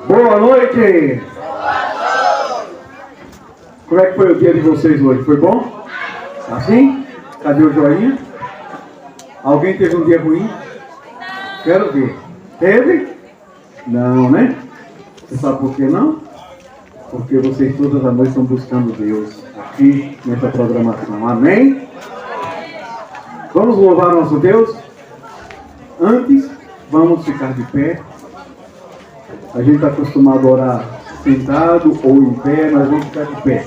Boa noite! Como é que foi o dia de vocês hoje? Foi bom? Assim? Cadê o joinha? Alguém teve um dia ruim? Quero ver. Teve? Não, né? Você sabe por que não? Porque vocês todas as noites estão buscando Deus aqui nessa programação. Amém? Vamos louvar nosso Deus? Antes, vamos ficar de pé. A gente está acostumado a orar sentado ou em pé, mas vamos ficar de pé.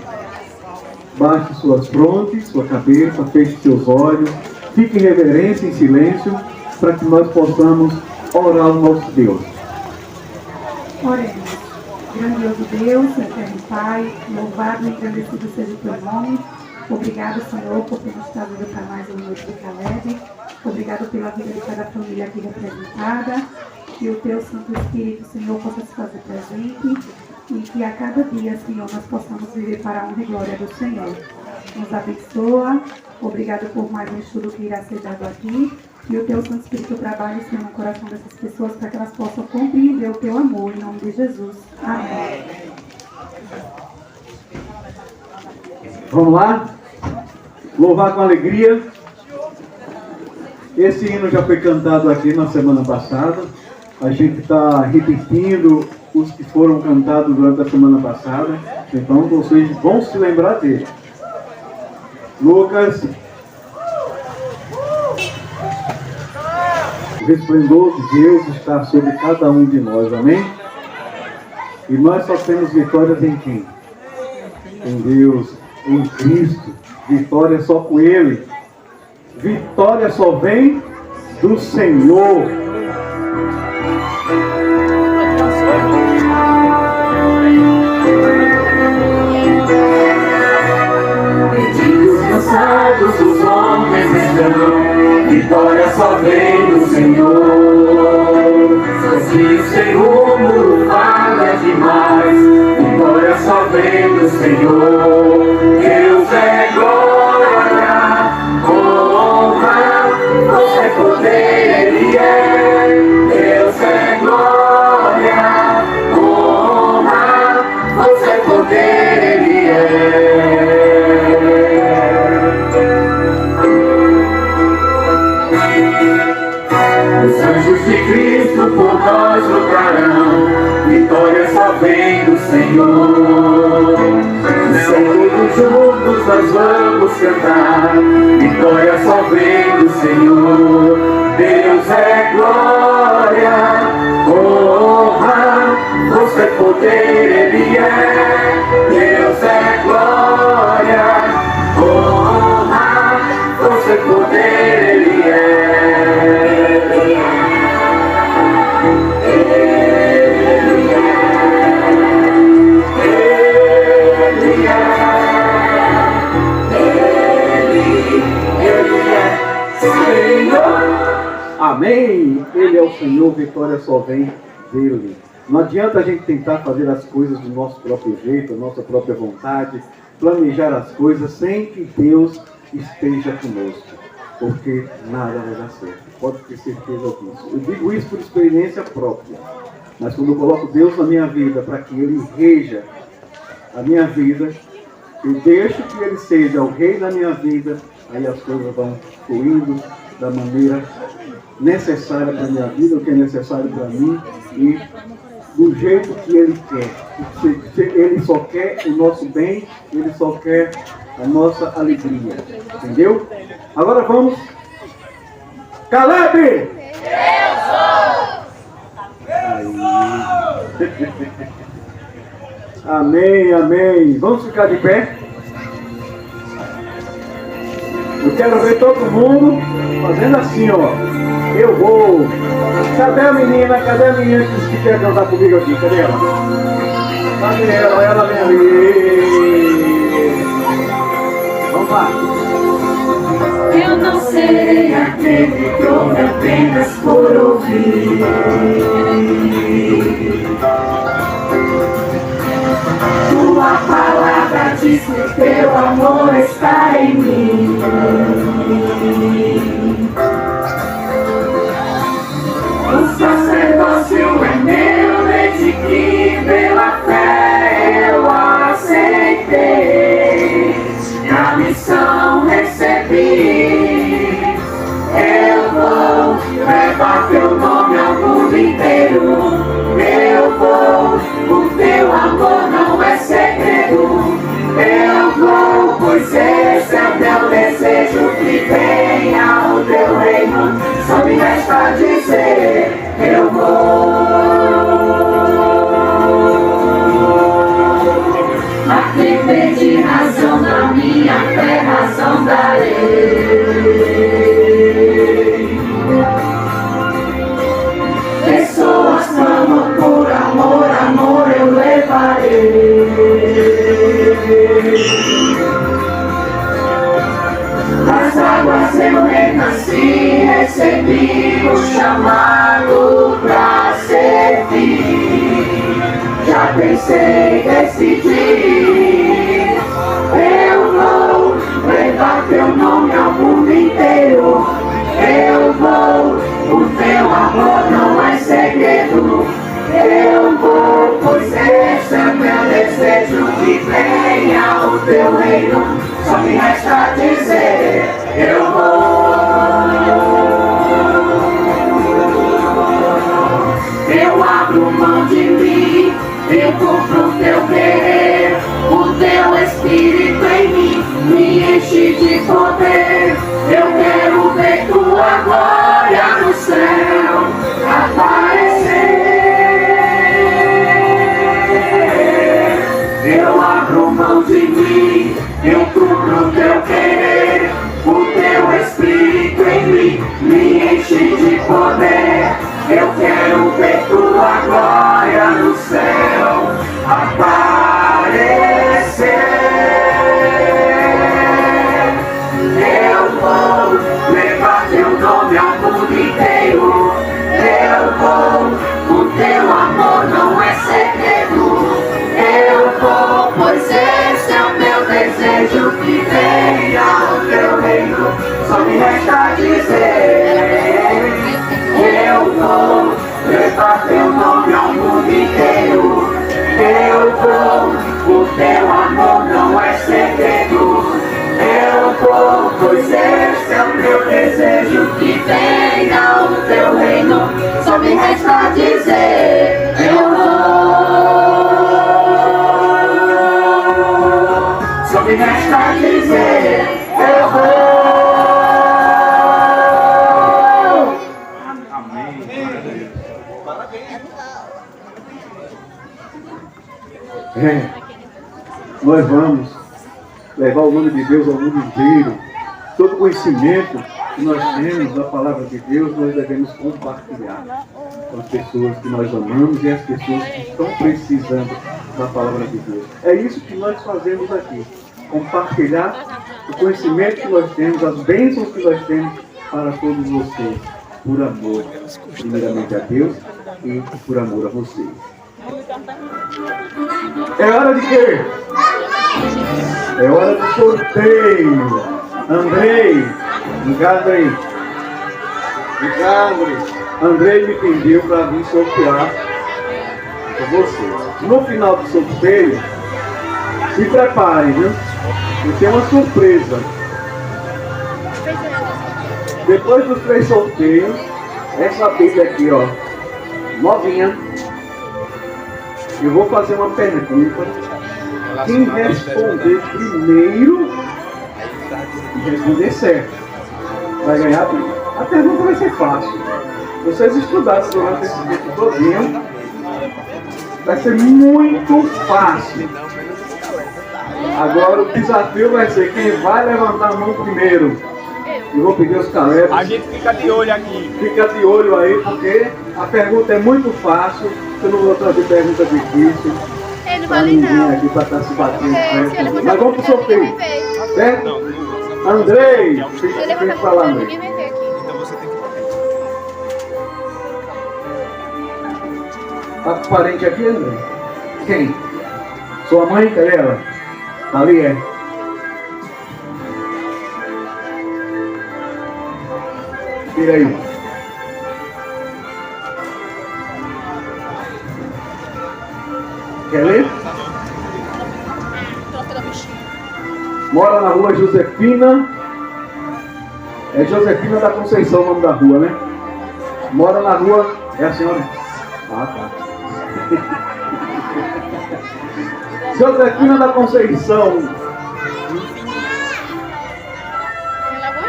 Baixe suas frontes, sua cabeça, feche seus olhos, fique em reverência, em silêncio, para que nós possamos orar ao nosso Deus. Oremos. Grandioso Deus, eterno Pai, louvado e engrandecido seja o teu nome. Obrigado, Senhor, por ter nos trazido para mais uma noite de Caleb. Obrigado pela vida de cada família aqui representada. Que o teu Santo Espírito, Senhor, possa se fazer presente e que a cada dia, Senhor, nós possamos viver para a honra e glória do Senhor. Nos abençoa. Obrigado por mais um estudo que irá ser dado aqui. Que o teu Santo Espírito trabalhe, Senhor, no coração dessas pessoas para que elas possam compreender o teu amor, em nome de Jesus. Amém. Vamos lá? Louvar com alegria. Esse hino já foi cantado aqui na semana passada. A gente está repetindo os que foram cantados durante a semana passada. Então vocês vão se lembrar dele. Lucas. O resplendor de Deus está sobre cada um de nós. Amém? E nós só temos vitórias em quem? Em Deus, em Cristo. Vitória só com Ele. Vitória só vem do Senhor. Benditos cansados os homens estão, vitória só vem do Senhor. Se sem rumo vaga demais, vitória só vem do Senhor. Deus é glória, honra, você é poder, Ele é. Deus é glória, honra, você é poder, Ele é. Os anjos de Cristo por nós lutarão, vitória só vem do Senhor. Todos juntos nós vamos cantar, vitória só vem do Senhor. Deus é glória, honra, você é poder, Ele é. Deus é glória, honra, você é poder, Ele é. Amém! Ele é o Senhor, vitória só vem dele. Não adianta a gente tentar fazer as coisas do nosso próprio jeito, da nossa própria vontade, planejar as coisas sem que Deus esteja conosco, porque nada vai dar certo. Pode ter certeza disso. Eu digo isso por experiência própria, mas quando eu coloco Deus na minha vida para que Ele reja a minha vida, eu deixo que Ele seja o rei da minha vida, aí as coisas vão fluindo da maneira necessária para a minha vida, o que é necessário para mim e do jeito que Ele quer. Ele só quer o nosso bem, Ele só quer a nossa alegria. Entendeu? Agora vamos. Caleb! Eu sou! Aí. Amém, amém. Vamos ficar de pé? Eu quero ver todo mundo fazendo assim, ó. Eu vou. Cadê a menina? Cadê a menina que quer cantar comigo aqui? Cadê ela? Cadê ela? Ela vem ali. Vamos lá. Eu não serei aquele trono apenas por ouvir. diz que teu amor está em mim. O sacerdócio é meu desde que pela fé eu aceitei. A missão recebi. Eu vou levar teu nome ao mundo inteiro. Eu vou, o teu amor não é segredo. Eu vou, pois esse é o teu desejo, que venha o teu reino. Só me resta dizer, eu vou. A quem pede razão da minha fé, razão darei. Pessoas clamam por amor, amor eu levarei. Das águas eu renasci, recebi o chamado pra servir. Já pensei, decidi. Eu vou levar teu nome ao mundo inteiro. Eu vou, o teu amor não é segredo. Eu vou, pois esse é meu desejo, que venha o teu reino. Só me resta dizer, eu vou. Eu abro mão de mim, eu cumpro o teu querer. O teu espírito em mim me enche de poder. Eu quero ver tua glória no céu aparecer. Eu abro mão de mim, eu cumpro o teu querer. O teu espírito em mim me enche de poder. Eu quero ver tua glória no céu aparecer. Eu vou levar teu nome ao mundo inteiro. Eu vou, o teu amor não é segredo. Eu vou, pois esse é o meu desejo, que venha o teu reino. Só me resta dizer, eu vou levar teu nome ao mundo inteiro. Eu vou, o teu amor não é segredo. Eu vou, pois esse é o meu desejo, que venha o teu reino. Só me resta dizer, eu vou. Só me resta dizer, eu vou. Nós vamos levar o nome de Deus ao mundo inteiro. Todo conhecimento que nós temos da palavra de Deus, nós devemos compartilhar com as pessoas que nós amamos e as pessoas que estão precisando da palavra de Deus. É isso que nós fazemos aqui. Compartilhar o conhecimento que nós temos, as bênçãos que nós temos para todos vocês. Por amor, primeiramente a Deus e por amor a vocês. É hora de quê? É hora do sorteio. Andrei, Andrei me pediu para vir sortear com vocês. No final do sorteio, se preparem, viu? Eu tenho uma surpresa. Depois dos 3 sorteios, essa Bíblia aqui, ó, novinha, eu vou fazer uma pergunta. Quem responder primeiro e responder certo vai ganhar a Bíblia. A pergunta vai ser fácil. Vocês estudaram durante esse tempo todinho, vai ser muito fácil. Agora o desafio vai ser quem vai levantar a mão primeiro. Eu vou pedir aos Caleb. A gente fica de olho aqui. Fica de olho aí, porque a pergunta é muito fácil. Eu não vou trazer pergunta difícil. Ele não Para vale ninguém não. aqui para estar se batendo. Se ele botar Mas vamos pro sorteio. ninguém vai ver. Certo? Andrei, Se ele tem botar que falar, ninguém Andrei. vai ver aqui. Então você tem que Tá com parente aqui, Andrei? Quem? Sua mãe, cadê ela? Ali é. Tira aí. Quer ler? Mora na rua Josefina. É Josefina da Conceição o nome da rua, né? Mora na rua... É a senhora? Ah, tá. Josefina da Conceição.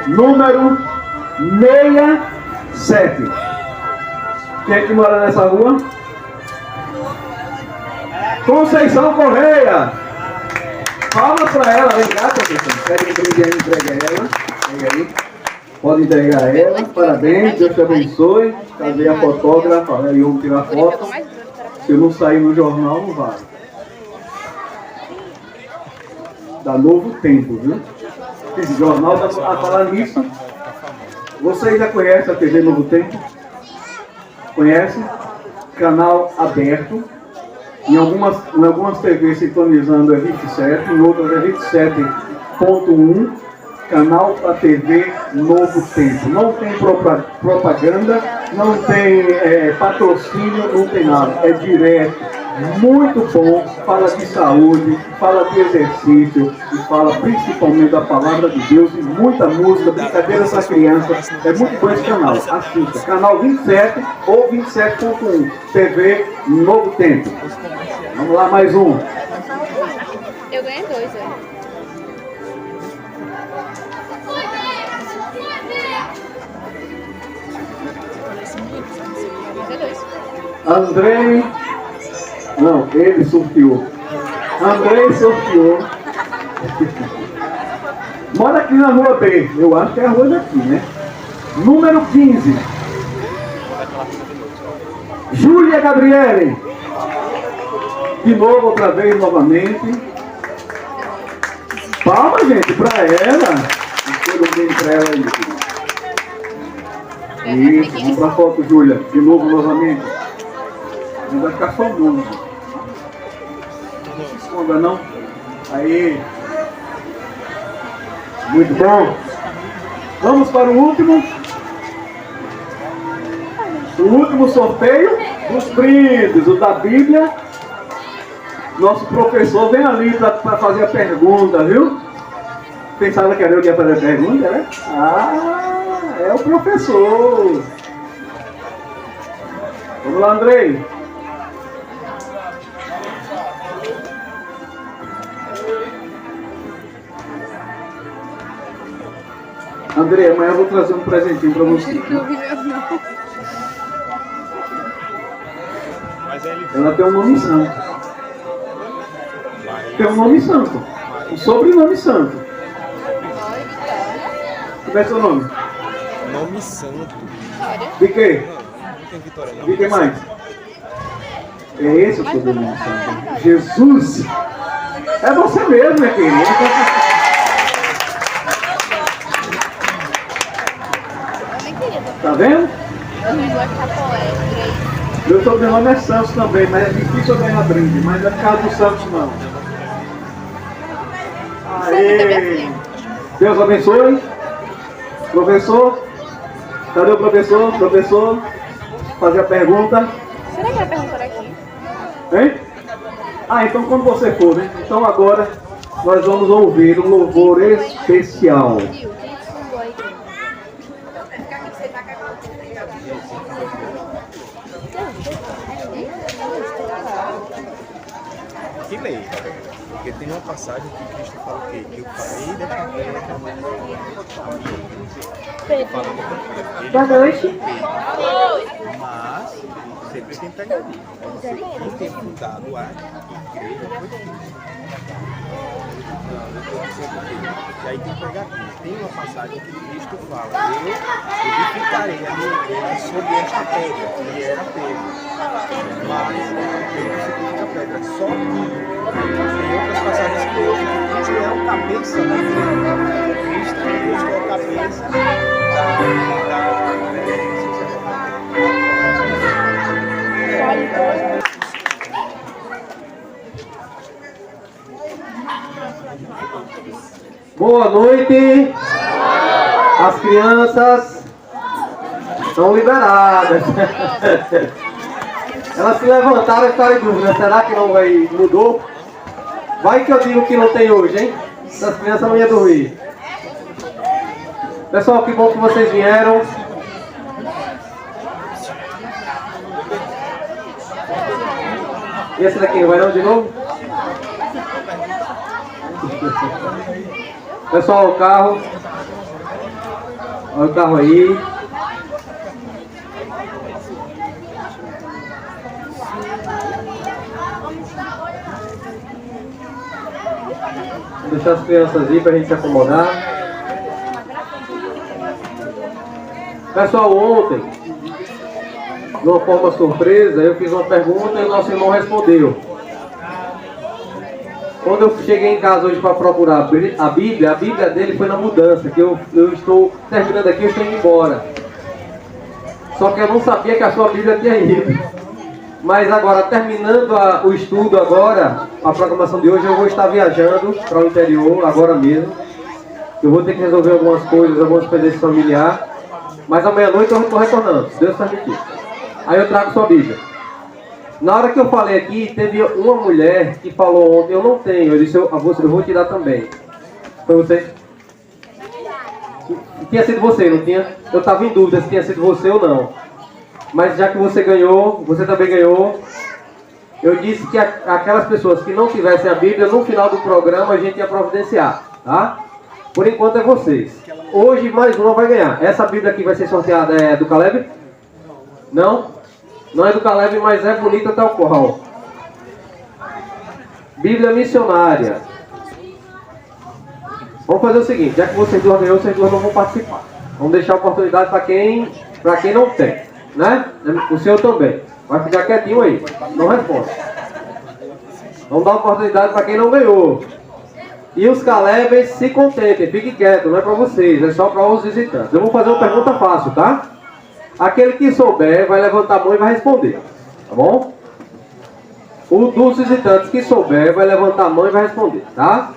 Número 67. Quem é que mora nessa rua? Conceição Correia. Fala pra ela, vem cá, Conceição. Pega um brinde aí, entrega ela. Pega aí. Pode entregar ela. Parabéns, Deus te abençoe. Cadê a fotógrafa? Aí eu vou tirar foto. Se eu não sair no jornal, não vale. Da Novo Tempo, viu? Esse jornal está a falar nisso. Vocês já conhecem a TV Novo Tempo? Conhecem? Canal aberto. Em algumas TVs sintonizando é 27, em outras é 27.1. Canal da TV Novo Tempo. Não tem propaganda, não tem patrocínio, não tem nada. É direto. Muito bom. Fala de saúde, fala de exercício e fala principalmente da palavra de Deus e muita música, brincadeiras para crianças. É muito bom esse canal. Assista. Canal 27 ou 27.1. TV Novo Tempo. Vamos lá, mais um. Eu ganhei 2, Andrei. Não, ele sorteou. Andrei sorteou. Mora aqui na rua B. Eu acho que é a rua daqui, né? Número 15. Júlia Gabriele. De novo, outra vez, novamente. Palma, gente, pra ela. Escolha um bem pra ela aí. Isso, vamos pra foto, Júlia. De novo, novamente. Não vai ficar só o nome. Não se esconda, não. Aí. Muito bom. Vamos para o último. O último sorteio dos brindes, o da Bíblia. Nosso professor vem ali para fazer a pergunta, viu? Pensava que era eu que ia fazer a pergunta, né? Ah, é o professor. Vamos lá, Andrei. Andrei, amanhã eu vou trazer um presentinho para você. Ela tem um nome santo. Tem um nome santo. Um sobrenome santo. Como é seu nome? Nome santo. De quê? Não tem Vitória, não. De que mais? É esse o sobrenome santo. Jesus! É você mesmo, minha querida. Tá vendo? Meu sobrenome é Santos também, mas é difícil eu ganhar brinde, mas é por causa do Santos não. Aê! Deus abençoe. Professor, cadê o professor? Professor, fazer a pergunta. Será que a pergunta era aqui? Hein? Ah, então quando você for, né? Então agora nós vamos ouvir um louvor especial. Que lei? Porque tem uma passagem que Cristo fala o quê? Eu parei desta terra. Boa noite. Mas sempre tem pegadinha. Quem tem fundado a igreja foi Cristo. E aí tem pegadinha. Tem uma passagem que Cristo fala: eu edificarei a minha igreja sobre esta pedra, que era pedra. Mas ele significa pedra. Só que tem outras passagens que mostram que Cristo é o cabeça da igreja. Cristo é o cabeça Boa noite. As crianças estão liberadas. Elas se levantaram e ficaram em dúvida. Será que não vai, mudou? Vai que eu digo que não tem hoje, hein? Essas crianças não iam dormir. Pessoal, que bom que vocês vieram. E esse daqui, vai não de novo? Pessoal, o carro. Olha o carro aí. Vou deixar as crianças aí pra gente se acomodar. Pessoal, ontem, de uma forma surpresa, eu fiz uma pergunta e o nosso irmão respondeu. Quando eu cheguei em casa hoje para procurar a Bíblia dele foi na mudança, que eu estou terminando aqui, eu estou indo embora. Só que eu não sabia que a sua Bíblia tinha ido. Mas agora, terminando o estudo agora, a programação de hoje, eu vou estar viajando para o interior, agora mesmo. Eu vou ter que resolver algumas coisas, algumas pendências familiares. Mas à meia-noite eu estou retornando, se Deus permitir. Aí eu trago sua Bíblia. Na hora que eu falei aqui, teve uma mulher que falou ontem, eu não tenho. Eu disse, eu vou te dar também. Foi você? Tinha sido você, não tinha? Eu estava em dúvida se tinha sido você ou não. Mas já que você ganhou, você também ganhou. Eu disse que aquelas pessoas que não tivessem a Bíblia, no final do programa a gente ia providenciar, tá? Por enquanto é vocês. Hoje mais uma vai ganhar. Essa Bíblia aqui vai ser sorteada, é do Caleb? Não? Não é do Caleb, mas é bonita tal qual. Bíblia missionária. Vamos fazer o seguinte, já que vocês duas ganhou, vocês duas não vão participar. Vamos deixar a oportunidade para quem não tem, né? O senhor também. Vai ficar quietinho aí, não responde. Vamos dar oportunidade para quem não ganhou. E os Calebes se contentem, fiquem quietos, não é para vocês, é só para os visitantes. Eu vou fazer uma pergunta fácil, tá? Aquele que souber vai levantar a mão e vai responder, tá bom? O dos visitantes que souber vai levantar a mão e vai responder, tá?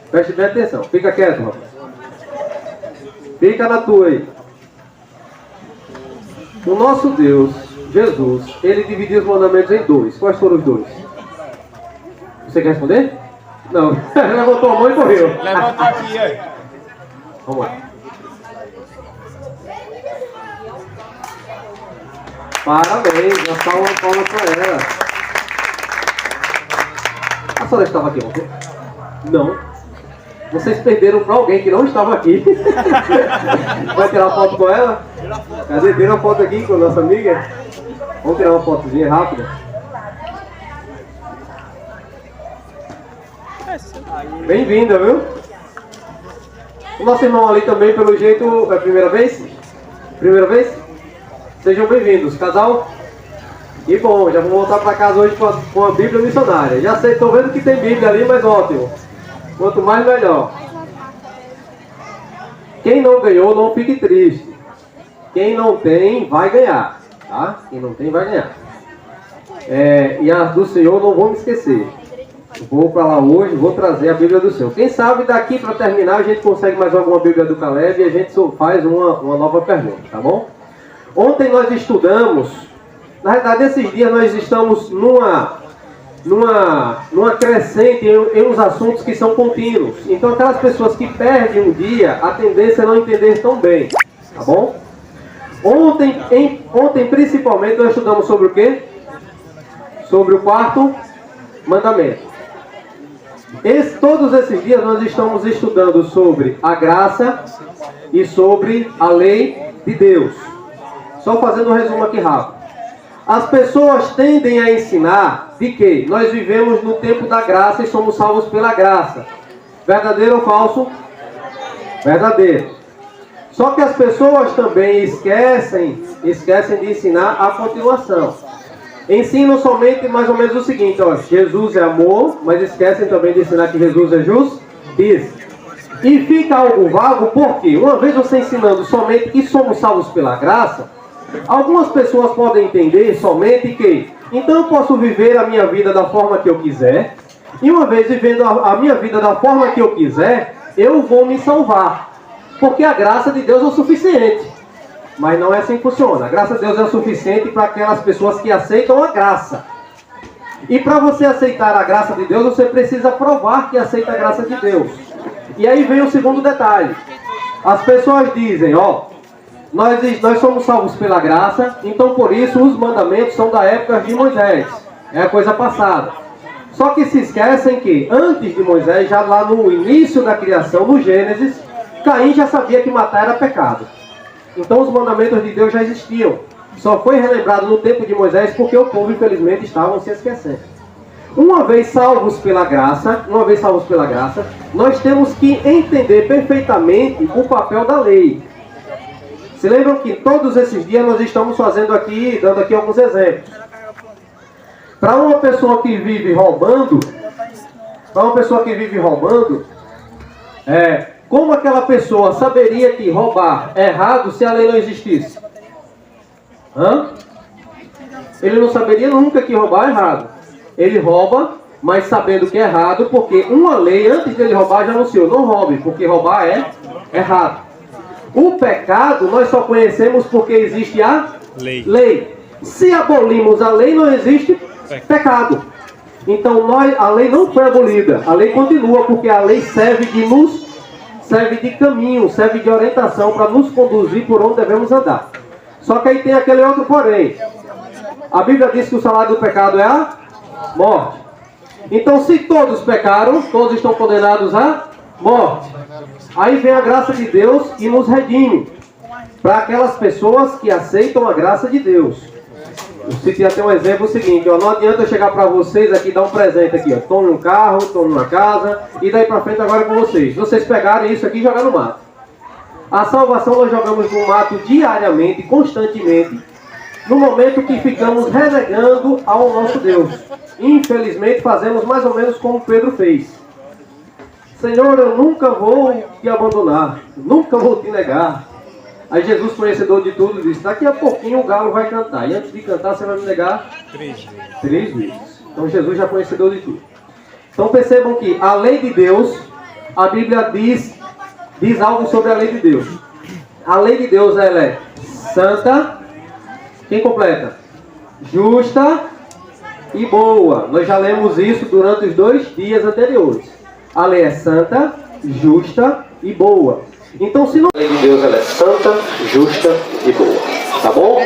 Preste bem atenção, fica quieto, rapaz. Fica na tua aí. O nosso Deus, Jesus, ele dividiu os mandamentos em dois. Quais foram os dois? Você quer responder? Não, levantou a mão e correu. Levanta aqui, aí. Vamos lá. Parabéns, uma palma para ela. A senhora estava aqui ontem? Não. Vocês perderam para alguém que não estava aqui. Vai tirar uma foto com ela? Cadê? Tira uma foto aqui com a nossa amiga. Vamos tirar uma fotozinha rápida. Bem-vinda, viu? O nosso irmão ali também, pelo jeito, é a primeira vez? Primeira vez? Sejam bem-vindos, casal. E bom, já vamos voltar para casa hoje com a Bíblia missionária. Já sei, estou vendo que tem Bíblia ali, mas ótimo. Quanto mais, melhor. Quem não ganhou, não fique triste. Quem não tem, vai ganhar. Tá? Quem não tem, vai ganhar. E a do Senhor, não vou me esquecer. Vou para lá hoje, vou trazer a Bíblia do Senhor. Quem sabe daqui para terminar a gente consegue mais alguma Bíblia do Caleb e a gente faz uma nova pergunta, tá bom? Ontem nós estudamos, na verdade esses dias nós estamos numa crescente em uns assuntos que são contínuos. Então aquelas pessoas que perdem um dia, a tendência é não entender tão bem, tá bom? Ontem principalmente nós estudamos sobre o quê? Sobre o quarto mandamento. Todos esses dias nós estamos estudando sobre a graça e sobre a lei de Deus. Só fazendo um resumo aqui rápido. As pessoas tendem a ensinar de que nós vivemos no tempo da graça e somos salvos pela graça. Verdadeiro ou falso? Verdadeiro. Só que as pessoas também esquecem de ensinar a continuação. Ensinam somente mais ou menos o seguinte, ó, Jesus é amor, mas esquecem também de ensinar que Jesus é justiça. E fica algo vago, porque uma vez você ensinando somente que somos salvos pela graça, algumas pessoas podem entender somente que, então eu posso viver a minha vida da forma que eu quiser, e uma vez vivendo a minha vida da forma que eu quiser, eu vou me salvar, porque a graça de Deus é o suficiente. Mas não é assim que funciona. A graça de Deus é o suficiente para aquelas pessoas que aceitam a graça. E para você aceitar a graça de Deus, você precisa provar que aceita a graça de Deus. E aí vem o segundo detalhe. As pessoas dizem, nós somos salvos pela graça, então por isso os mandamentos são da época de Moisés. É a coisa passada. Só que se esquecem que antes de Moisés, já lá no início da criação, no Gênesis, Caim já sabia que matar era pecado. Então os mandamentos de Deus já existiam. Só foi relembrado no tempo de Moisés porque o povo, infelizmente, estavam se esquecendo. Uma vez salvos pela graça, nós temos que entender perfeitamente o papel da lei. Se lembram que todos esses dias nós estamos fazendo aqui, dando aqui alguns exemplos. Para uma pessoa que vive roubando, como aquela pessoa saberia que roubar é errado se a lei não existisse? Ele não saberia nunca que roubar é errado. Ele rouba, mas sabendo que é errado, porque uma lei, antes dele roubar, já anunciou: não roube, porque roubar é errado. O pecado nós só conhecemos porque existe a lei. Se abolimos a lei, não existe pecado. Então a lei não foi abolida, a lei continua, porque a lei serve de caminho, serve de orientação para nos conduzir por onde devemos andar. Só que aí tem aquele outro porém. A Bíblia diz que o salário do pecado é a morte. Então se todos pecaram, todos estão condenados à morte. Aí vem a graça de Deus e nos redime para aquelas pessoas que aceitam a graça de Deus. Eu citei até um exemplo seguinte, não adianta eu chegar para vocês aqui e dar um presente aqui, tome um carro, tome uma casa, e daí para frente agora com vocês. Vocês pegarem isso aqui e jogar no mato. A salvação nós jogamos no mato diariamente, constantemente, no momento que ficamos renegando ao nosso Deus. Infelizmente fazemos mais ou menos como Pedro fez. Senhor, eu nunca vou te abandonar, nunca vou te negar. Aí Jesus, conhecedor de tudo, disse: daqui a pouquinho o galo vai cantar, e antes de cantar você vai me negar 3 vezes. Então Jesus já é conhecedor de tudo. Então percebam que a lei de Deus, a Bíblia diz algo sobre a lei de Deus. A lei de Deus, ela é santa, quem completa? Justa e boa. Nós já lemos isso durante os 2 dias anteriores. A lei é santa, justa e boa. Então, se não... A lei de Deus, ela é santa, justa e boa. Tá bom?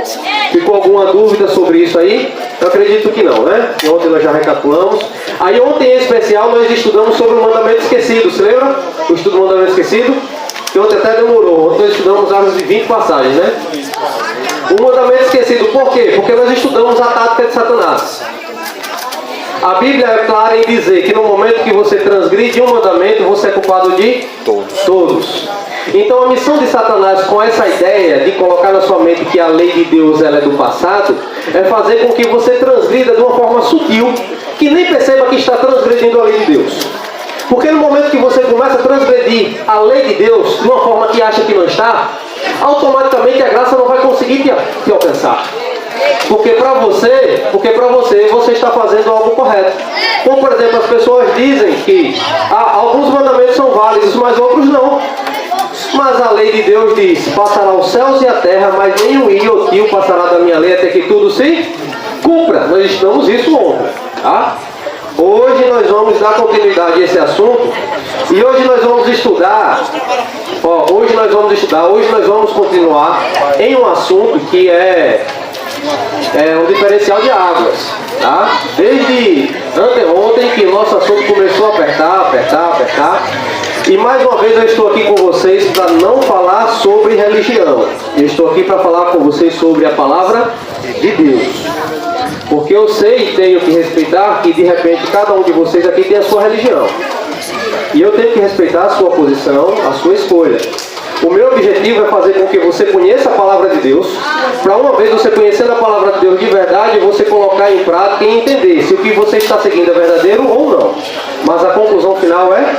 Ficou alguma dúvida sobre isso aí? Eu acredito que não, né? E ontem nós já recapitulamos. Aí ontem em especial nós estudamos sobre o mandamento esquecido. Se lembra? O estudo do mandamento esquecido? Que ontem até demorou. Ontem nós estudamos áreas de 20 passagens, né? O mandamento esquecido, por quê? Porque nós estudamos a tática de Satanás. A Bíblia é clara em dizer que no momento que você transgride um mandamento, você é culpado de todos. Então a missão de Satanás com essa ideia de colocar na sua mente que a lei de Deus ela é do passado, é fazer com que você transgrida de uma forma sutil, que nem perceba que está transgredindo a lei de Deus. Porque no momento que você começa a transgredir a lei de Deus de uma forma que acha que não está, automaticamente a graça não vai conseguir te alcançar. Porque para você, você está fazendo algo correto. Como por exemplo, as pessoas dizem que alguns mandamentos são válidos, mas outros não. Mas a lei de Deus diz: passará os céus e a terra, mas nenhum iotio passará da minha lei até que tudo se cumpra. Nós estudamos isso ontem, tá? Hoje nós vamos dar continuidade a esse assunto. E hoje nós vamos estudar. Hoje nós vamos continuar em um assunto que é um diferencial de águas, tá? Desde anteontem que o nosso assunto começou a apertar. E mais uma vez eu estou aqui com vocês para não falar sobre religião. Eu estou aqui para falar com vocês sobre a palavra de Deus. Porque eu sei e tenho que respeitar que de repente cada um de vocês aqui tem a sua religião. E eu tenho que respeitar a sua posição, a sua escolha. O meu objetivo é fazer com que você conheça a palavra de Deus, para uma vez você conhecendo a palavra de Deus de verdade, você colocar em prática e entender se o que você está seguindo é verdadeiro ou não. Mas a conclusão final é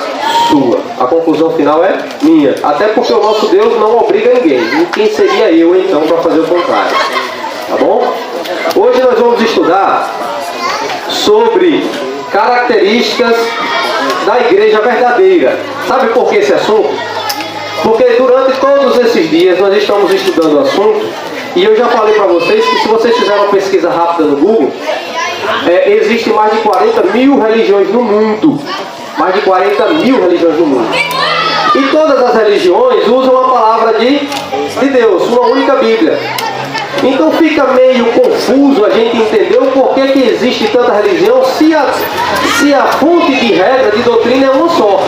sua, a conclusão final é minha. Até porque o nosso Deus não obriga ninguém. E quem seria eu então para fazer o contrário? Tá bom? Hoje nós vamos estudar sobre características da igreja verdadeira. Sabe por que esse assunto? Porque durante todos esses dias nós estamos estudando o assunto, e eu já falei para vocês que se vocês fizerem uma pesquisa rápida no Google, existem mais de 40 mil religiões no mundo. Mais de 40 mil religiões no mundo. E todas as religiões usam a palavra de Deus, uma única Bíblia. Então fica meio confuso a gente entender o porquê que existe tanta religião se a fonte de regra, de doutrina é uma só.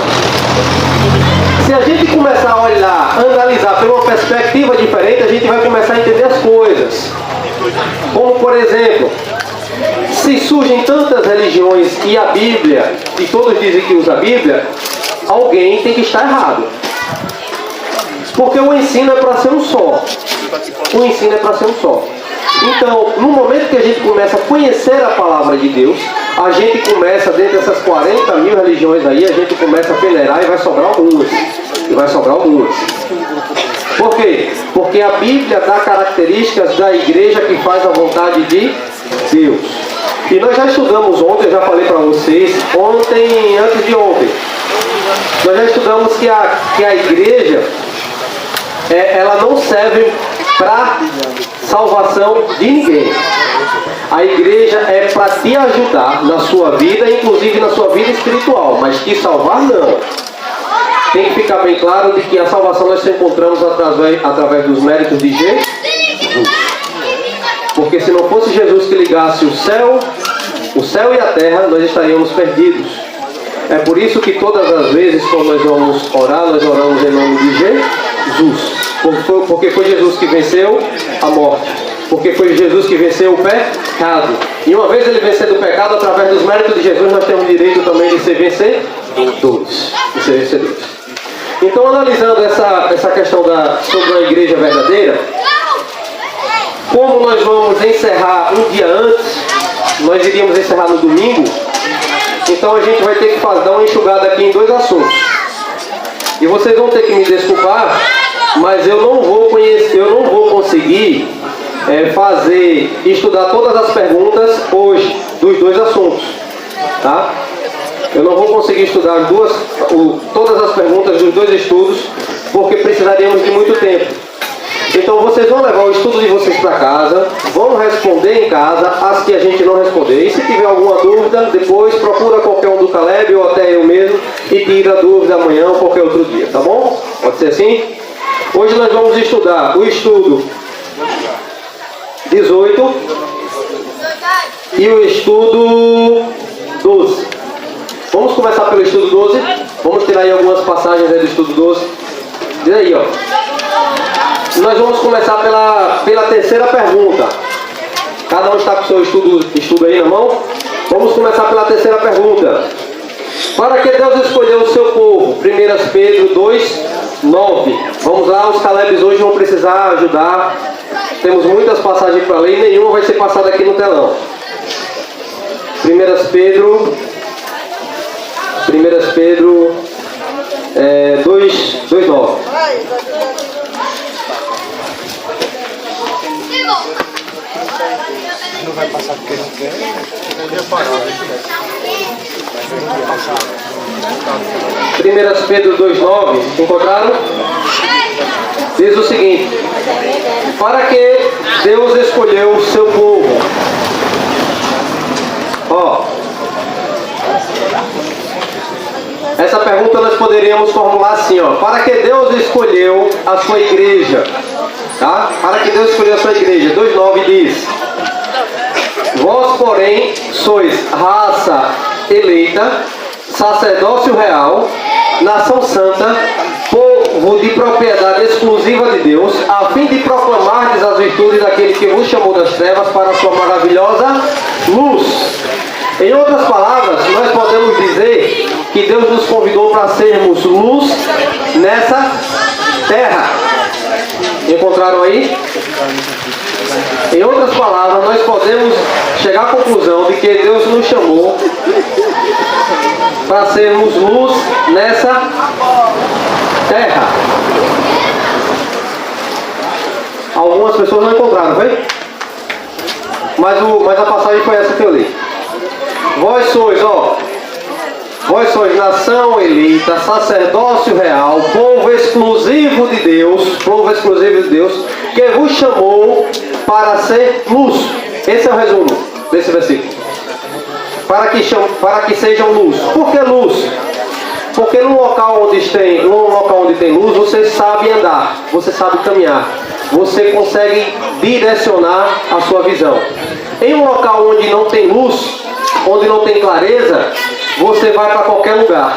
Se a gente começar a olhar, analisar por uma perspectiva diferente, a gente vai começar a entender as coisas. Como por exemplo, se surgem tantas religiões e a Bíblia, e todos dizem que usa a Bíblia, alguém tem que estar errado. Porque o ensino é para ser um só. O ensino é para ser um só. Então, no momento que a gente começa a conhecer a palavra de Deus, a gente começa, dentro dessas 40 mil religiões aí, a gente começa a peneirar e vai sobrar algumas. E vai sobrar algumas. Por quê? Porque a Bíblia dá características da igreja que faz a vontade de Deus. E nós já estudamos ontem, eu já falei para vocês, ontem, antes de ontem, nós já estudamos que a igreja, ela não serve para salvação de ninguém. A igreja é para te ajudar na sua vida, inclusive na sua vida espiritual, mas te salvar não. Tem que ficar bem claro de que a salvação nós encontramos através dos méritos de Jesus. Porque se não fosse Jesus que ligasse o céu e a terra, nós estaríamos perdidos. É por isso que todas as vezes quando nós vamos orar, nós oramos em nome de Jesus. Porque foi Jesus que venceu a morte. Porque foi Jesus que venceu o pecado. E uma vez ele vencendo o pecado, através dos méritos de Jesus, nós temos direito também de ser vencedores. Então, analisando essa questão sobre a igreja verdadeira, como nós vamos encerrar um dia antes, nós iríamos encerrar no domingo, então a gente vai ter que dar uma enxugada aqui em dois assuntos. E vocês vão ter que me desculpar, mas eu não vou conseguir estudar todas as perguntas hoje dos dois assuntos, tá? Eu não vou conseguir estudar todas as perguntas dos dois estudos, porque precisaríamos de muito tempo. Então vocês vão levar o estudo de vocês para casa, vão responder em casa as que a gente não responder. E se tiver alguma dúvida, depois procura qualquer um do Caleb ou até eu mesmo e tira a dúvida amanhã ou qualquer outro dia, tá bom? Pode ser assim? Hoje nós vamos estudar o estudo 18 e o estudo 12. Vamos começar pelo estudo 12. Vamos tirar aí algumas passagens aí do estudo 12. Diz aí, ó. Nós vamos começar pela terceira pergunta. Cada um está com o seu estudo aí na mão. Vamos começar pela terceira pergunta. Para que Deus escolheu o seu povo? 1 Pedro 2, 9. Vamos lá, os Calebs hoje vão precisar ajudar. Temos muitas passagens para ler e nenhuma vai ser passada aqui no telão. 1 Pedro 2, 9. Não vai passar porque não quer, podia parar. Mas não vai passar. 1 Pedro 2, 9. Encontraram? Diz o seguinte: para que Deus escolheu o seu povo? Ó, essa pergunta nós poderíamos formular assim, ó: para que Deus escolheu a sua igreja? Tá? Para que Deus escolheu a sua igreja. 2,9 diz: vós, porém, sois raça eleita, sacerdócio real, nação santa, povo de propriedade exclusiva de Deus, a fim de proclamardes as virtudes daquele que vos chamou das trevas para a sua maravilhosa luz. Em outras palavras, nós podemos dizer que Deus nos convidou para sermos luz nessa terra. Encontraram aí? Em outras palavras, nós podemos chegar à conclusão de que Deus nos chamou para sermos luz nessa terra. Algumas pessoas não encontraram, foi? Mas a passagem foi essa que eu li. Vós sois, ó, Vós sois nação eleita, sacerdócio real, povo exclusivo de Deus, que vos chamou para ser luz. Esse é o resumo desse versículo. Para que sejam luz. Por que luz? Porque num local onde tem luz, você sabe andar, você sabe caminhar, você consegue direcionar a sua visão. Em um local onde não tem luz, onde não tem clareza, você vai para qualquer lugar.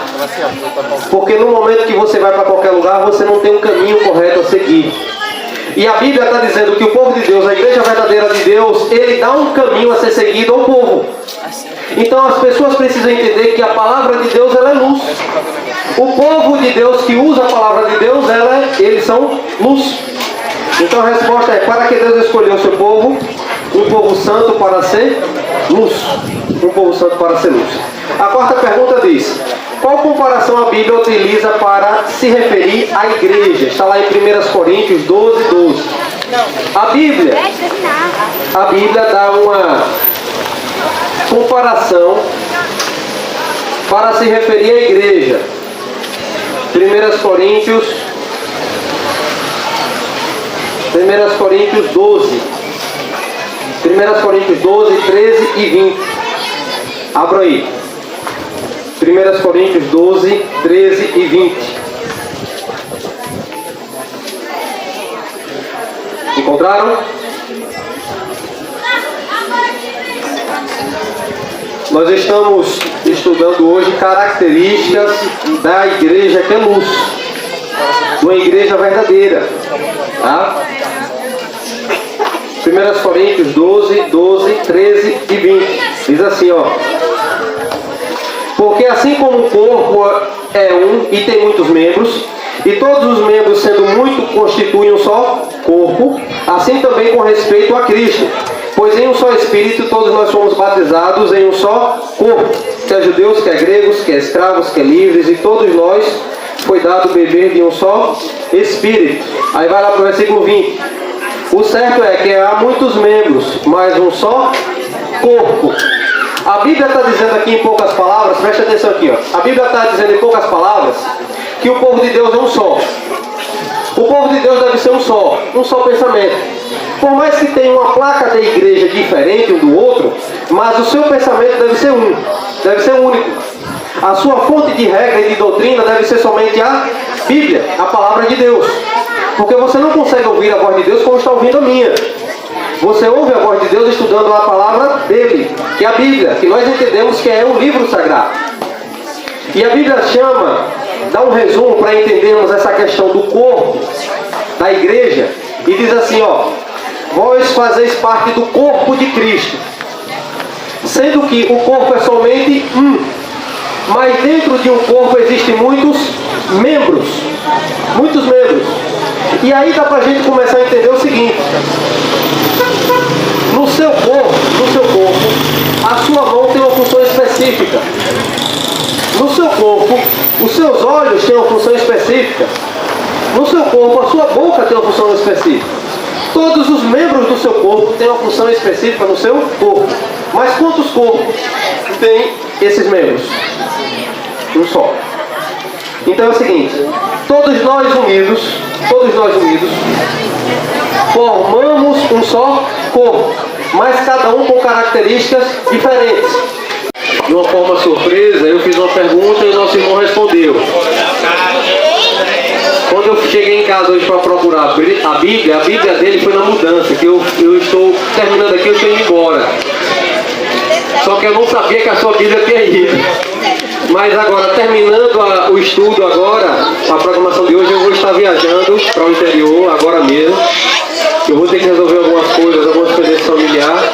Porque no momento que você vai para qualquer lugar, você não tem um caminho correto a seguir. E a Bíblia está dizendo que o povo de Deus, a igreja verdadeira de Deus, ele dá um caminho a ser seguido ao povo. Então as pessoas precisam entender que a palavra de Deus, ela é luz. O povo de Deus que usa a palavra de Deus, eles são luz. Então a resposta é: para que Deus escolheu o seu povo? Um povo santo para ser luz. Um povo santo para ser luz. A quarta pergunta diz: qual comparação a Bíblia utiliza para se referir à igreja? Está lá em 1 Coríntios 12:12. A Bíblia dá uma comparação para se referir à igreja. 1 Coríntios 12. 1 Coríntios 12, 13 e 20. Abra aí. 1 Coríntios 12, 13 e 20. Encontraram? Nós estamos estudando hoje características da igreja que é luz. De uma igreja verdadeira. Tá? 1 Coríntios 12, 12, 13 e 20. Diz assim, ó. Porque assim como o corpo é um e tem muitos membros, e todos os membros sendo muito constituem um só corpo, assim também com respeito a Cristo. Pois em um só Espírito todos nós fomos batizados em um só corpo, quer judeus, quer gregos, quer escravos, quer livres, e todos nós foi dado beber de um só Espírito. Aí vai lá para o versículo 20. O certo é que há muitos membros, mas um só corpo. A Bíblia está dizendo aqui em poucas palavras, preste atenção aqui, ó. A Bíblia está dizendo em poucas palavras que o povo de Deus é um só. O povo de Deus deve ser um só pensamento. Por mais que tenha uma placa da igreja diferente um do outro, mas o seu pensamento deve ser um, deve ser único. A sua fonte de regra e de doutrina deve ser somente a Bíblia, a palavra de Deus. Porque você não consegue ouvir a voz de Deus como está ouvindo a minha. Você ouve a voz de Deus estudando a palavra dele, que é a Bíblia, que nós entendemos que é um livro sagrado. E a Bíblia dá um resumo para entendermos essa questão do corpo, da igreja, e diz assim, ó: vós fazeis parte do corpo de Cristo, sendo que o corpo é somente um, mas dentro de um corpo existem muitos membros. Muitos membros. E aí dá pra gente começar a entender o seguinte: no seu corpo, a sua mão tem uma função específica. No seu corpo, os seus olhos têm uma função específica. No seu corpo, a sua boca tem uma função específica. Todos os membros do seu corpo têm uma função específica no seu corpo. Mas quantos corpos tem esses membros? Um só. Então é o seguinte: todos nós unidos, formamos um só corpo, mas cada um com características diferentes. De uma forma surpresa, eu fiz uma pergunta e o nosso irmão respondeu. Quando eu cheguei em casa hoje para procurar a Bíblia dele foi na mudança, que eu estou terminando aqui, eu estou indo embora. Só que eu não sabia que a sua Bíblia tinha ido. Mas agora, terminando o estudo agora, a programação de hoje, eu vou estar viajando para o interior, agora mesmo. Eu vou ter que resolver algumas coisas, algumas coisas familiares.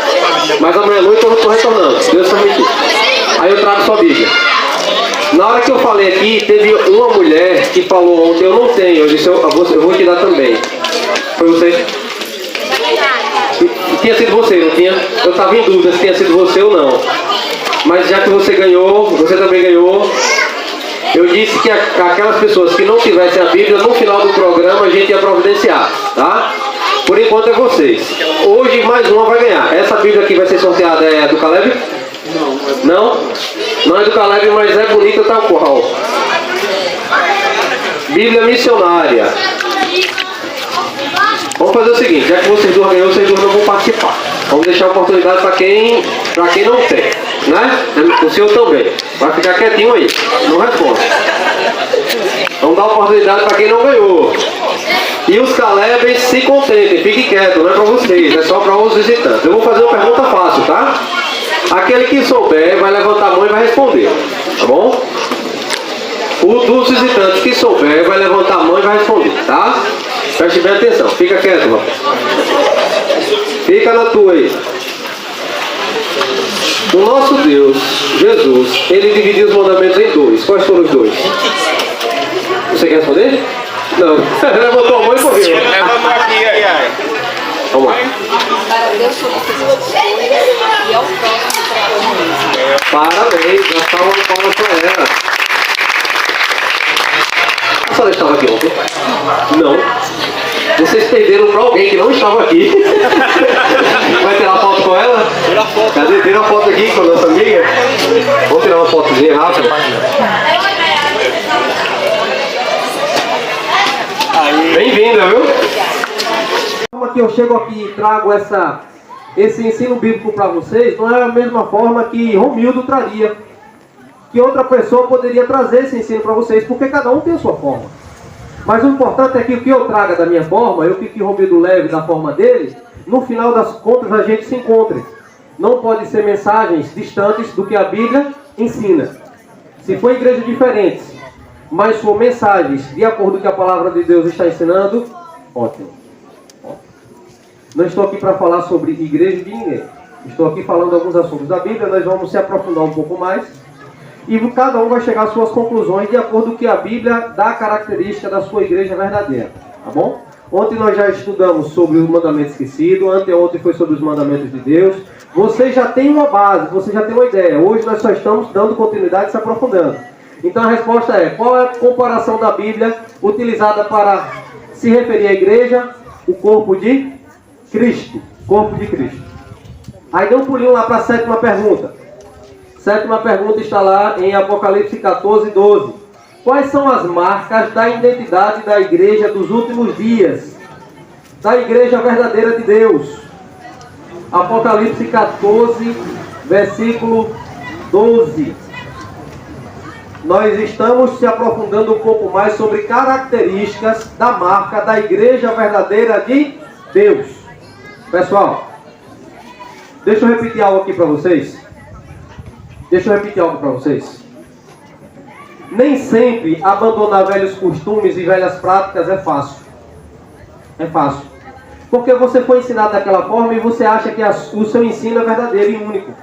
Mas amanhã à noite eu estou retornando, Deus permitir. Aí eu trago sua Bíblia. Na hora que eu falei aqui, teve uma mulher que falou ontem: eu não tenho. Eu disse: eu vou te dar também. Foi você? Tinha sido você, não tinha? Eu estava em dúvida se tinha sido você ou não. Mas já que você ganhou, você também ganhou. Eu disse que aquelas pessoas que não tivessem a Bíblia, no final do programa a gente ia providenciar, tá? Por enquanto é vocês. Hoje mais uma vai ganhar. Essa Bíblia aqui vai ser sorteada, é do Caleb? Não? Não é do Caleb, mas é bonita. bonita tal qual. Bíblia missionária. Vamos fazer o seguinte, já que vocês duas ganhou, vocês duas não vão participar. Vamos deixar a oportunidade para quem não tem, né? O senhor também. Vai ficar quietinho aí, não responde. Vamos dar oportunidade para quem não ganhou. E os Calebes se contentem, fiquem quietos, não é para vocês, é só para os visitantes. Eu vou fazer uma pergunta fácil, tá? Aquele que souber vai levantar a mão e vai responder, tá bom? O dos visitantes que souber vai levantar a mão e vai responder, tá? Preste bem atenção, fica quieto, rapaz. Fica na tua aí. O nosso Deus, Jesus, ele dividiu os mandamentos em dois. Quais foram os dois? Você quer responder? Não. Levantou a mão e correu. Levantou aqui, aí. Vamos lá. Parabéns, já estava no palmas para ela. A senhora estava aqui ontem? Não. Vocês perderam para alguém que não estava aqui. Vai tirar foto com ela? Tira a foto. Cadê? Tira a foto aqui com a nossa amiga. Vamos tirar uma fotozinha rápida. Bem-vinda, viu? A forma que eu chego aqui e trago esse ensino bíblico para vocês não é a mesma forma que Romildo traria, que outra pessoa poderia trazer esse ensino para vocês, porque cada um tem a sua forma. Mas o importante é que o que eu traga da minha forma, e o que Romildo leve da forma dele, no final das contas a gente se encontre. Não pode ser mensagens distantes do que a Bíblia ensina. Se for igrejas diferentes, mas for mensagens de acordo com o que a palavra de Deus está ensinando, ótimo. Não estou aqui para falar sobre igreja de ninguém. Estou aqui falando alguns assuntos da Bíblia, nós vamos se aprofundar um pouco mais. E cada um vai chegar às suas conclusões de acordo com que a Bíblia dá a característica da sua igreja verdadeira. Tá bom? Ontem nós já estudamos sobre o mandamento esquecido, anteontem foi sobre os mandamentos de Deus. Você já tem uma base, você já tem uma ideia. Hoje nós só estamos dando continuidade e se aprofundando. Então a resposta é, qual é a comparação da Bíblia utilizada para se referir à igreja? O corpo de Cristo. Corpo de Cristo. Aí dê um pulinho lá para a sétima pergunta. Sétima pergunta está lá em Apocalipse 14, 12. Quais são as marcas da identidade da igreja dos últimos dias? Da igreja verdadeira de Deus. Apocalipse 14, versículo 12. Nós estamos se aprofundando um pouco mais sobre características da marca da igreja verdadeira de Deus. Pessoal, deixa eu repetir algo aqui para vocês. Nem sempre abandonar velhos costumes e velhas práticas é fácil. É fácil. Porque você foi ensinado daquela forma e você acha que o seu ensino é verdadeiro e único.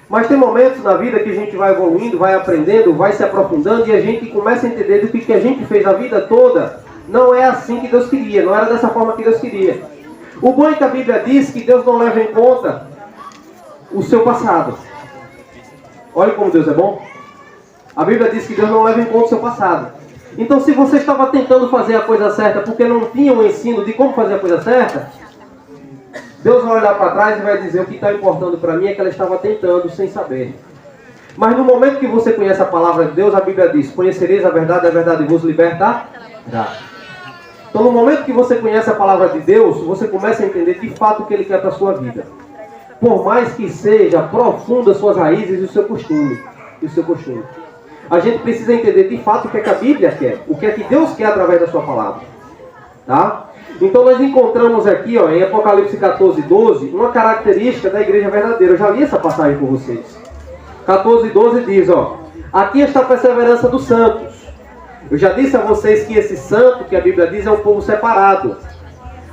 Mas tem momentos na vida que a gente vai evoluindo, vai aprendendo, vai se aprofundando e a gente começa a entender do que a gente fez a vida toda. Não é assim que Deus queria, não era dessa forma que Deus queria. O bom é que a Bíblia diz que Deus não leva em conta o seu passado. Olha como Deus é bom. A Bíblia diz que Deus não leva em conta o seu passado. Então se você estava tentando fazer a coisa certa porque não tinha um ensino de como fazer a coisa certa, Deus vai olhar para trás e vai dizer, o que está importando para mim é que ela estava tentando sem saber. Mas no momento que você conhece a palavra de Deus, a Bíblia diz, conhecereis a verdade vos libertará. Então no momento que você conhece a palavra de Deus, você começa a entender de fato o que Ele quer para a sua vida. Por mais que seja profunda suas raízes e o seu costume. A gente precisa entender de fato o que é que a Bíblia quer. O que é que Deus quer através da sua palavra. Tá? Então nós encontramos aqui, ó, em Apocalipse 14, 12, uma característica da igreja verdadeira. Eu já li essa passagem com vocês. 14, 12 diz, ó, aqui está a perseverança dos santos. Eu já disse a vocês que esse santo, que a Bíblia diz, é um povo separado.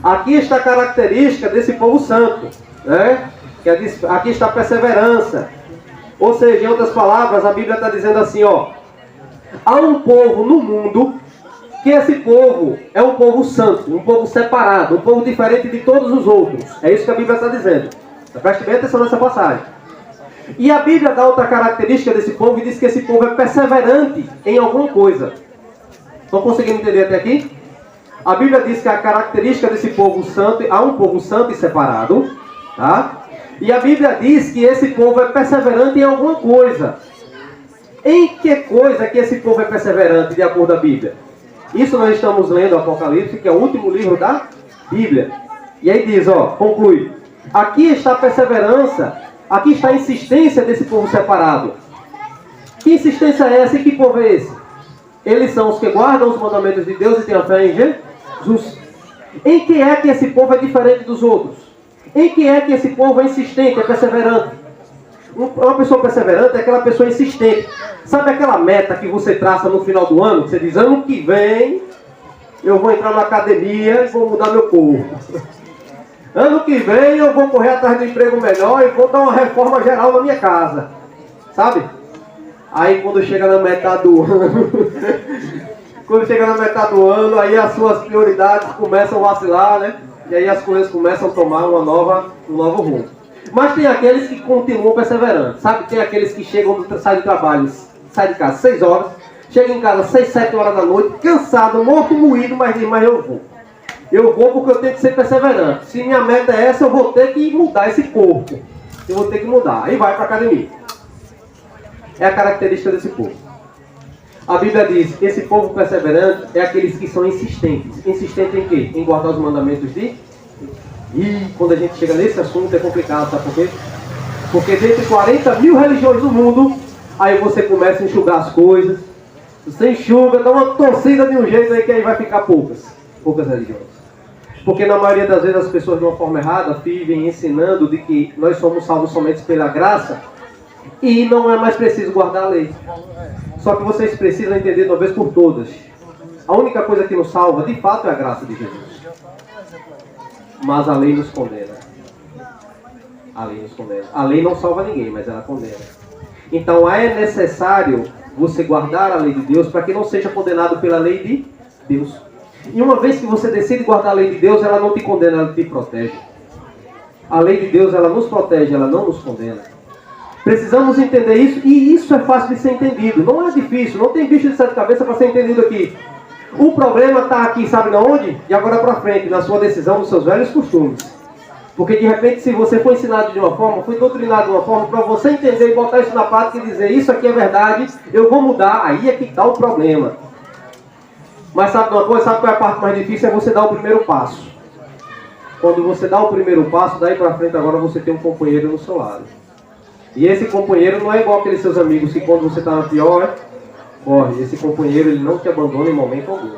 Aqui está a característica desse povo santo, né? Aqui está a perseverança. Ou seja, em outras palavras, a Bíblia está dizendo assim, ó, há um povo no mundo que esse povo é um povo santo, um povo separado, um povo diferente de todos os outros. É isso que a Bíblia está dizendo. Preste bem atenção nessa passagem. E a Bíblia dá outra característica desse povo e diz que esse povo é perseverante em alguma coisa. Estão conseguindo entender até aqui? A Bíblia diz que a característica desse povo santo, há um povo santo e separado, tá? E a Bíblia diz que esse povo é perseverante em alguma coisa. Em que coisa que esse povo é perseverante, de acordo com a Bíblia? Isso nós estamos lendo o Apocalipse, que é o último livro da Bíblia. E aí diz, conclui. Aqui está a perseverança, aqui está a insistência desse povo separado. Que insistência é essa e que povo é esse? Eles são os que guardam os mandamentos de Deus e têm a fé em Jesus. Em que é que esse povo é diferente dos outros? Em que é que esse povo é insistente, é perseverante? Uma pessoa perseverante é aquela pessoa insistente. Sabe aquela meta que você traça no final do ano? Você diz, ano que vem eu vou entrar na academia e vou mudar meu corpo. Ano que vem eu vou correr atrás de um emprego melhor e vou dar uma reforma geral na minha casa. Sabe? Aí quando chega na metade do ano, aí as suas prioridades começam a vacilar, né? E aí as coisas começam a tomar um novo rumo. Mas tem aqueles que continuam perseverantes, sabe? Tem aqueles que saem do trabalho, saem de casa 6 horas, chegam em casa 6, 7 horas da noite, cansado, morto, moído, mas diz, mas eu vou. Eu vou porque eu tenho que ser perseverante. Se minha meta é essa, eu vou ter que mudar esse corpo. Eu vou ter que mudar. Aí vai para a academia. É a característica desse povo. A Bíblia diz, esse povo perseverante é aqueles que são insistentes. Insistente em quê? Em guardar os mandamentos de... E quando a gente chega nesse assunto é complicado, sabe por quê? Porque dentre 40 mil religiões do mundo, aí você começa a enxugar as coisas. Você enxuga, dá uma torcida de um jeito aí que aí vai ficar poucas religiões. Porque na maioria das vezes as pessoas de uma forma errada vivem ensinando de que nós somos salvos somente pela graça e não é mais preciso guardar a lei. Só que vocês precisam entender de uma vez por todas. A única coisa que nos salva, de fato, é a graça de Jesus. Mas a lei nos condena. A lei nos condena. A lei não salva ninguém, mas ela condena. Então é necessário você guardar a lei de Deus para que não seja condenado pela lei de Deus. E uma vez que você decide guardar a lei de Deus, ela não te condena, ela te protege. A lei de Deus, ela nos protege, ela não nos condena. Precisamos entender isso, e isso é fácil de ser entendido. Não é difícil, não tem bicho de sete cabeças para ser entendido aqui. O problema está aqui, sabe de onde? De agora para frente, na sua decisão, nos seus velhos costumes. Porque de repente, se você foi ensinado de uma forma, foi doutrinado de uma forma, para você entender e botar isso na prática e dizer, isso aqui é verdade, eu vou mudar, aí é que está o problema. Mas sabe de uma coisa? Sabe qual é a parte mais difícil? É você dar o primeiro passo. Quando você dá o primeiro passo, daí para frente agora você tem um companheiro no seu lado. E esse companheiro não é igual aqueles seus amigos que quando você está na pior, corre. Esse companheiro ele não te abandona em momento algum.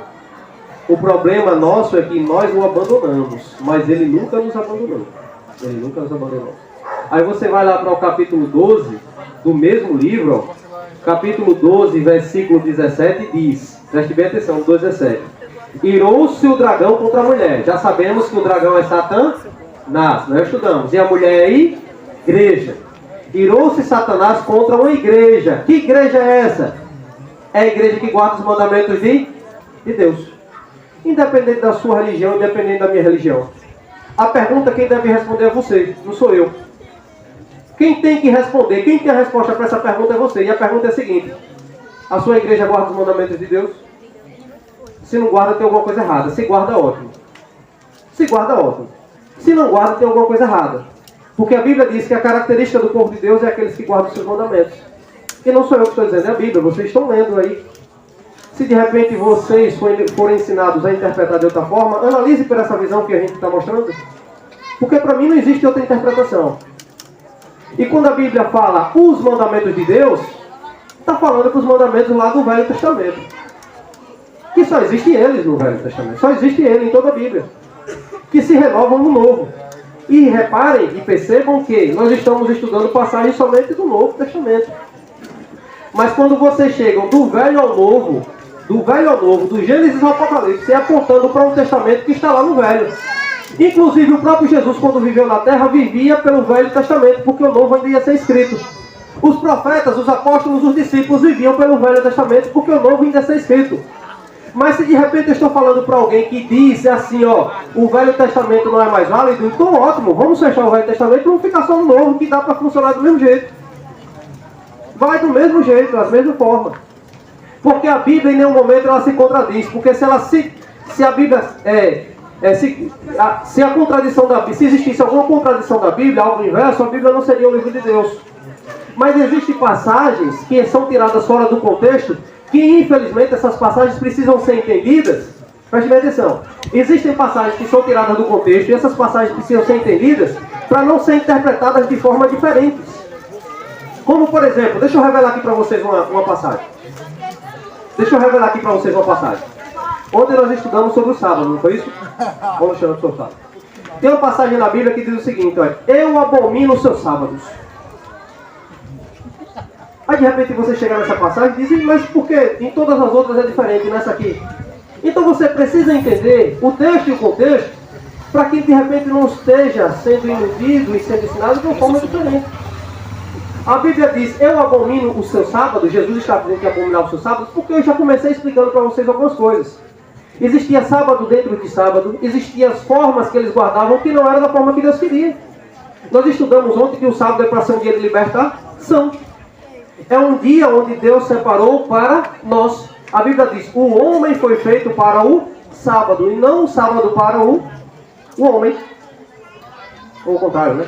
O problema nosso é que nós o abandonamos, mas ele nunca nos abandonou. Ele nunca nos abandonou. Aí você vai lá para o capítulo 12 do mesmo livro, ó. Capítulo 12, versículo 17 diz, preste bem atenção, 12:17. Irou-se o dragão contra a mulher. Já sabemos que o dragão é Satanás, nós estudamos. E a mulher é igreja. Irou-se Satanás contra uma igreja. Que igreja é essa? É a igreja que guarda os mandamentos de Deus. Independente da sua religião, independente da minha religião. A pergunta quem deve responder é você, não sou eu. Quem tem que responder, quem tem a resposta para essa pergunta é você. E a pergunta é a seguinte: a sua igreja guarda os mandamentos de Deus? Se não guarda, tem alguma coisa errada. Se guarda, ótimo. Se guarda, ótimo. Se não guarda, tem alguma coisa errada. Porque a Bíblia diz que a característica do povo de Deus é aqueles que guardam os seus mandamentos. E não sou eu que estou dizendo, é a Bíblia. Vocês estão lendo aí. Se de repente vocês forem ensinados a interpretar de outra forma, analise por essa visão que a gente está mostrando. Porque para mim não existe outra interpretação. E quando a Bíblia fala os mandamentos de Deus, está falando com os mandamentos lá do Velho Testamento. Que só existem eles no Velho Testamento. Só existe ele em toda a Bíblia. Que se renovam no Novo. E reparem e percebam que nós estamos estudando passagens somente do Novo Testamento. Mas quando vocês chegam do Velho ao Novo, do Gênesis ao Apocalipse, é apontando para um testamento que está lá no Velho. Inclusive o próprio Jesus, quando viveu na terra, vivia pelo Velho Testamento, porque o Novo ainda ia ser escrito. Os profetas, os apóstolos, os discípulos viviam pelo Velho Testamento, porque o Novo ainda ia ser escrito. Mas se de repente eu estou falando para alguém que diz assim, ó, o Velho Testamento não é mais válido, então ótimo, vamos fechar o Velho Testamento e vamos ficar só no Novo, que dá para funcionar do mesmo jeito. Vai do mesmo jeito, da mesma forma. Porque a Bíblia em nenhum momento ela se contradiz, porque se a Bíblia se a contradição da Bíblia, se existisse alguma contradição da Bíblia, algo inverso, a Bíblia não seria o livro de Deus. Mas existem passagens que são tiradas fora do contexto, que infelizmente essas passagens precisam ser entendidas. Preste bem atenção. Existem passagens que são tiradas do contexto e essas passagens precisam ser entendidas para não ser interpretadas de forma diferentes. Como por exemplo, deixa eu revelar aqui para vocês uma passagem. Ontem nós estudamos sobre o sábado, não foi isso? Vamos estudar sobre o sábado. Tem uma passagem na Bíblia que diz o seguinte, olha, eu abomino os seus sábados. Aí de repente você chega nessa passagem e diz, mas por que em todas as outras é diferente, nessa aqui? Então você precisa entender o texto e o contexto para que de repente não esteja sendo iludido e sendo ensinado de uma forma diferente. A Bíblia diz, eu abomino os seus sábados. Jesus está dizendo que abominar os seus sábados, porque eu já comecei explicando para vocês algumas coisas. Existia sábado dentro de sábado, existiam as formas que eles guardavam que não era da forma que Deus queria. Nós estudamos ontem que o sábado é para ser um dia de libertação. É um dia onde Deus separou para nós. A Bíblia diz, o homem foi feito para o sábado, e não o sábado para o homem. Ou o contrário, né?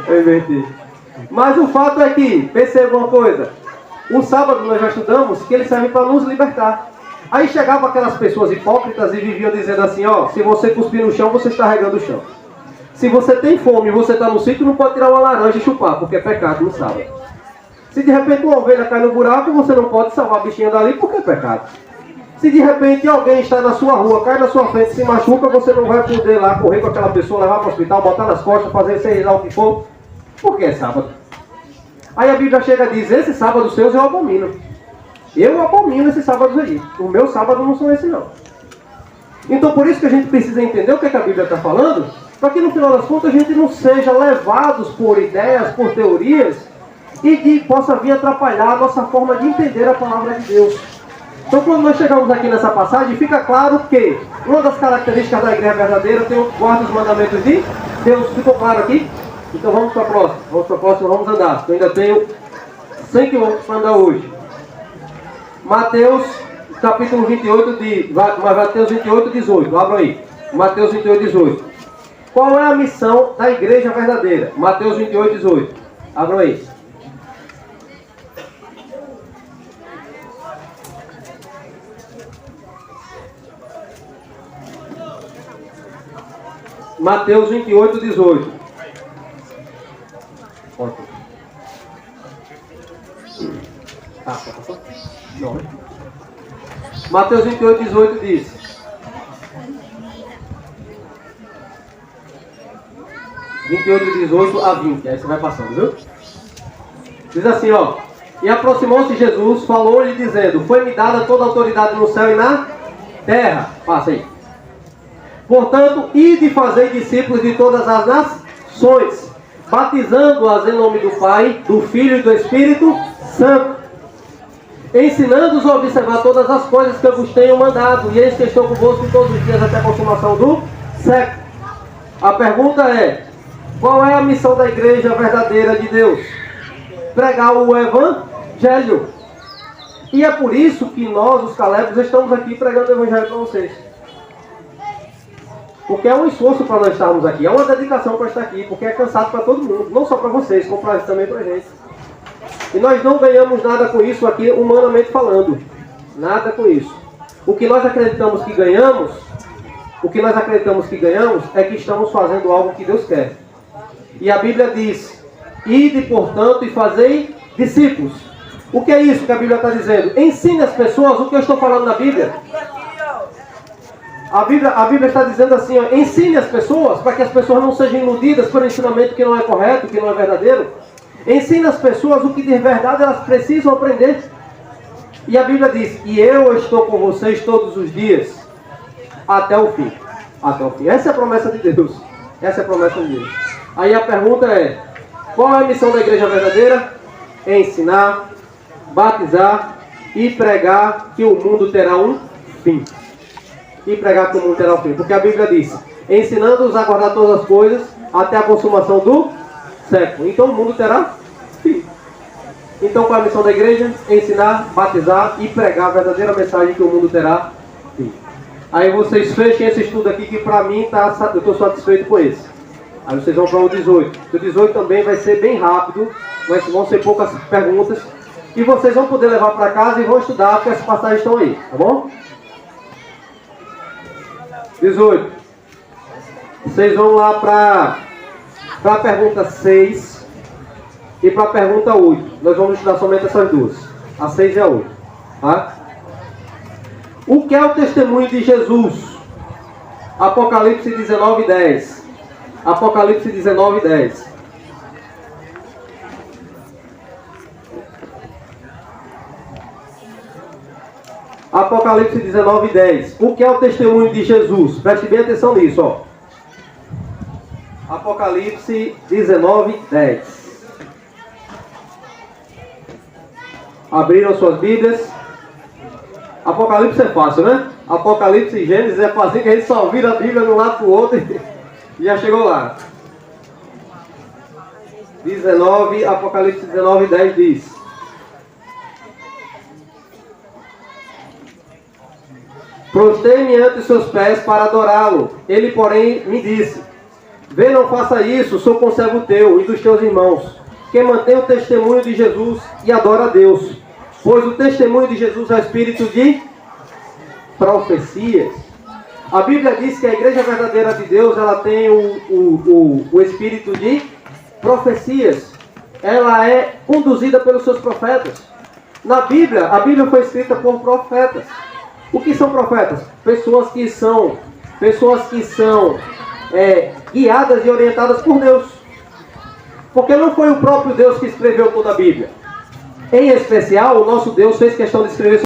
Eu inverti. Mas o fato é que, perceba uma coisa, o sábado nós já estudamos que ele serve para nos libertar. Aí chegavam aquelas pessoas hipócritas e viviam dizendo assim, ó, se você cuspir no chão, você está regando o chão. Se você tem fome e você está no sítio, não pode tirar uma laranja e chupar, porque é pecado no sábado. Se de repente uma ovelha cai no buraco, você não pode salvar a bichinha dali, porque é pecado. Se de repente alguém está na sua rua, cai na sua frente, se machuca, você não vai poder lá correr com aquela pessoa, levar para o hospital, botar nas costas, fazer sei lá o que for, porque é sábado. Aí a Bíblia chega e diz, esses sábados seus eu abomino. Eu abomino esses sábados aí. O meu sábado não são esses não. Então por isso que a gente precisa entender o que a Bíblia está falando, para que no final das contas a gente não seja levados por ideias, por teorias, e que possa vir atrapalhar a nossa forma de entender a palavra de Deus. Então quando nós chegamos aqui nessa passagem, fica claro que uma das características da igreja verdadeira tem o guarda os mandamentos de Deus. Ficou claro aqui? Então vamos para a próxima. Vamos andar. Eu ainda tenho 100 quilômetros para andar hoje. Mateus capítulo 28, Mateus 28, 18. Abra aí. Mateus 28, 18. Qual é a missão da igreja verdadeira? Mateus 28, 18. Abra aí. Mateus 28, 18. Ótimo. Não. Mateus 28, 18 diz: (28, 18 a 20). Aí você vai passando, viu? Diz assim, ó: e aproximou-se Jesus, falou-lhe dizendo: foi-me dada toda a autoridade no céu e na terra. Passa aí. Portanto, ide e fazei discípulos de todas as nações, batizando-as em nome do Pai, do Filho e do Espírito Santo, ensinando-os a observar todas as coisas que eu vos tenho mandado, e eis que estou convosco todos os dias até a consumação do século. A pergunta é: qual é a missão da igreja verdadeira de Deus? Pregar o Evangelho. E é por isso que nós, os Calebos, estamos aqui pregando o Evangelho para vocês. Porque é um esforço para nós estarmos aqui, é uma dedicação para estar aqui, porque é cansado para todo mundo, não só para vocês, como também para a gente. E nós não ganhamos nada com isso aqui, humanamente falando. Nada com isso. O que nós acreditamos que ganhamos, é que estamos fazendo algo que Deus quer. E a Bíblia diz: ide, portanto, e fazei discípulos. O que é isso que a Bíblia está dizendo? Ensine as pessoas o que eu estou falando na Bíblia. A Bíblia está dizendo assim, ó, ensine as pessoas, para que as pessoas não sejam iludidas por um ensinamento que não é correto, que não é verdadeiro. Ensine as pessoas o que de verdade elas precisam aprender. E a Bíblia diz: e eu estou com vocês todos os dias, até o fim. Até o fim. Essa é a promessa de Deus. Essa é a promessa de Deus. Aí a pergunta é: qual é a missão da igreja verdadeira? É ensinar, batizar e pregar que o mundo terá um fim. E pregar que o mundo terá um fim. Porque a Bíblia diz: ensinando-os a guardar todas as coisas até a consumação do século. Então o mundo terá fim. Então qual é a missão da igreja? Ensinar, batizar e pregar a verdadeira mensagem que o mundo terá fim. Aí vocês fechem esse estudo aqui, que para mim eu estou satisfeito com esse. Aí vocês vão para o 18. O 18 também vai ser bem rápido, vão ser poucas perguntas. E vocês vão poder levar para casa e vão estudar, porque as passagens estão aí, tá bom? 18. Vocês vão lá para a pergunta 6 e para a pergunta 8. Nós vamos estudar somente essas duas, a 6 e a 8. Tá? O que é o testemunho de Jesus? Apocalipse 19:10. Apocalipse 19:10. Apocalipse 19:10. O que é o testemunho de Jesus? Preste bem atenção nisso, ó. Apocalipse 19:10. Abriram suas Bíblias? Apocalipse é fácil, né? Apocalipse e Gênesis é fácil, que a gente só vira a Bíblia de um lado para o outro e já chegou lá. 19, Apocalipse 19:10 diz: Prostrei-me ante seus pés para adorá-lo. Ele, porém, me disse: Vê, não faça isso, sou conservo teu e dos teus irmãos, que mantém o testemunho de Jesus e adora a Deus. Pois o testemunho de Jesus é o espírito de profecias. A Bíblia diz que a igreja verdadeira de Deus, ela tem o espírito de profecias. Ela é conduzida pelos seus profetas. Na Bíblia, a Bíblia foi escrita por profetas. O que são profetas? Pessoas que são guiadas e orientadas por Deus. Porque não foi o próprio Deus que escreveu toda a Bíblia. Em especial, o nosso Deus fez questão de escrever